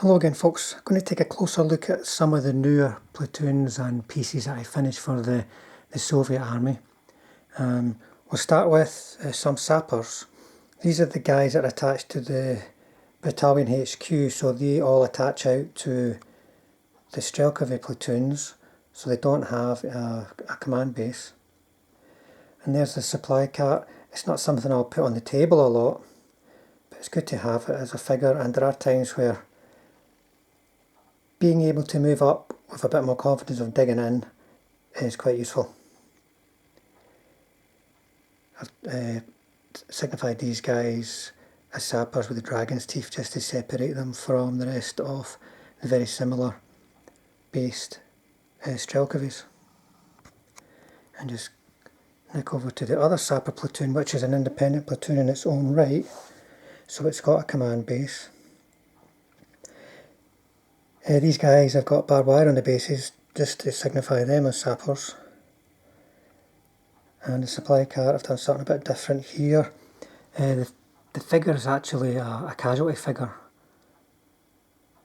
Hello again folks, I'm going to take a closer look at some of the newer platoons and pieces that I finished for the Soviet army. We'll start with some sappers. These are the guys that are attached to the battalion HQ, so they all attach out to the Strelkovy platoons, so they don't have a command base. And there's the supply cart. It's not something I'll put on the table a lot, but it's good to have it as a figure, and there are times where being able to move up with a bit more confidence of digging in is quite useful. I've signified these guys as sappers with the dragon's teeth just to separate them from the rest of the very similar based Strelkovys. And just nick over to the other sapper platoon, which is an independent platoon in its own right, so it's got a command base. These guys have got barbed wire on the bases just to signify them as sappers. And the supply cart, I've done something a bit different here. The figure is actually a casualty figure.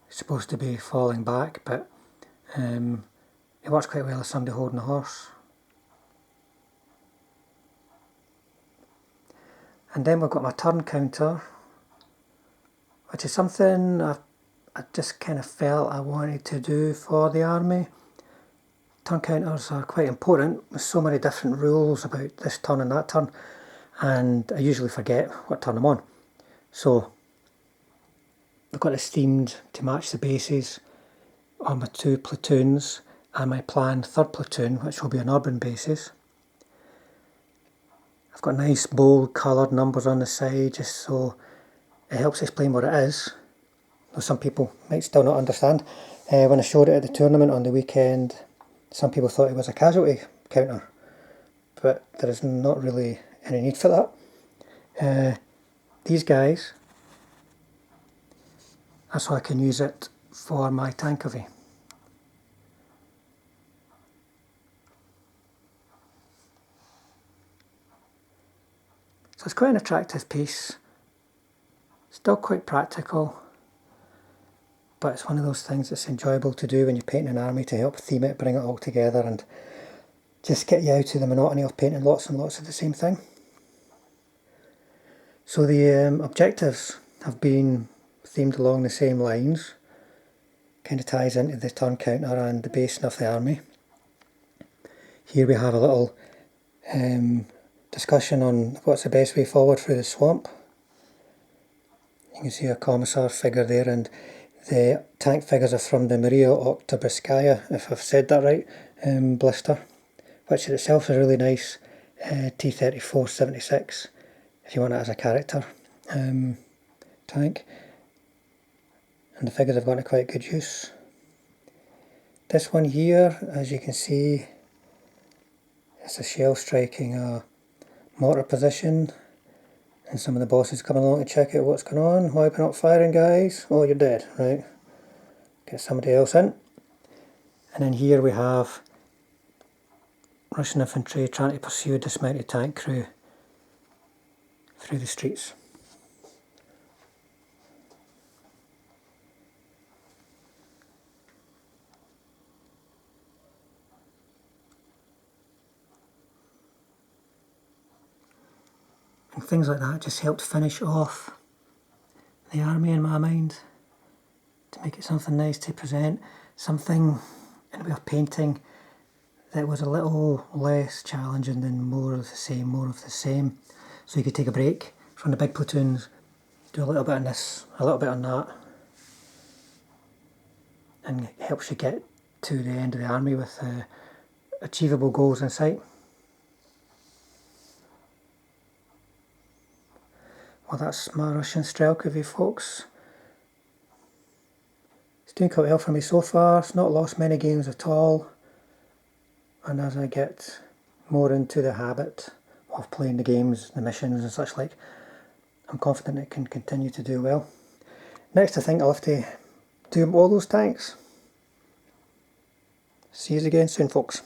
It's supposed to be falling back, but it works quite well as somebody holding a horse. And then we've got my turn counter, which is something I just kind of felt I wanted to do for the army. Turn counters are quite important with so many different rules about this turn and that turn, and I usually forget what turn I'm on. So I've got this themed to match the bases on my two platoons and my planned third platoon, which will be an urban basis. I've got nice bold coloured numbers on the side just so it helps explain what it is. Though some people might still not understand. When I showed it at the tournament on the weekend, some people thought it was a casualty counter, but there is not really any need for that. These guys, that's how I can use it for my tankovy. So it's quite an attractive piece, still quite practical. But it's one of those things that's enjoyable to do when you're painting an army, to help theme it, bring it all together and just get you out of the monotony of painting lots and lots of the same thing. So the objectives have been themed along the same lines, kind of ties into the turn counter and the basing of the army. Here we have a little discussion on what's the best way forward through the swamp. You can see a commissar figure there, and the tank figures are from the Maria Oktyabrskyaya, if I've said that right, blister, which in itself is a really nice T-34-76 if you want it as a character tank. And the figures have gone to quite good use. This one here, as you can see, it's a shell striking a mortar position, and some of the bosses coming along to check out what's going on. Why are we not firing, guys? Oh, you're dead, right. Get somebody else in. And then here we have Russian infantry trying to pursue a dismounted tank crew through the streets. And things like that just helped finish off the army in my mind, to make it something nice to present, something in the way of painting that was a little less challenging than more of the same, So you could take a break from the big platoons, do a little bit on this, a little bit on that, and it helps you get to the end of the army with achievable goals in sight. Well, that's my Russian Strelkovy, folks. It's doing quite well for me so far. It's not lost many games at all. And as I get more into the habit of playing the games, the missions and such like, I'm confident it can continue to do well. Next, I think I'll have to do all those tanks. See you again soon, folks.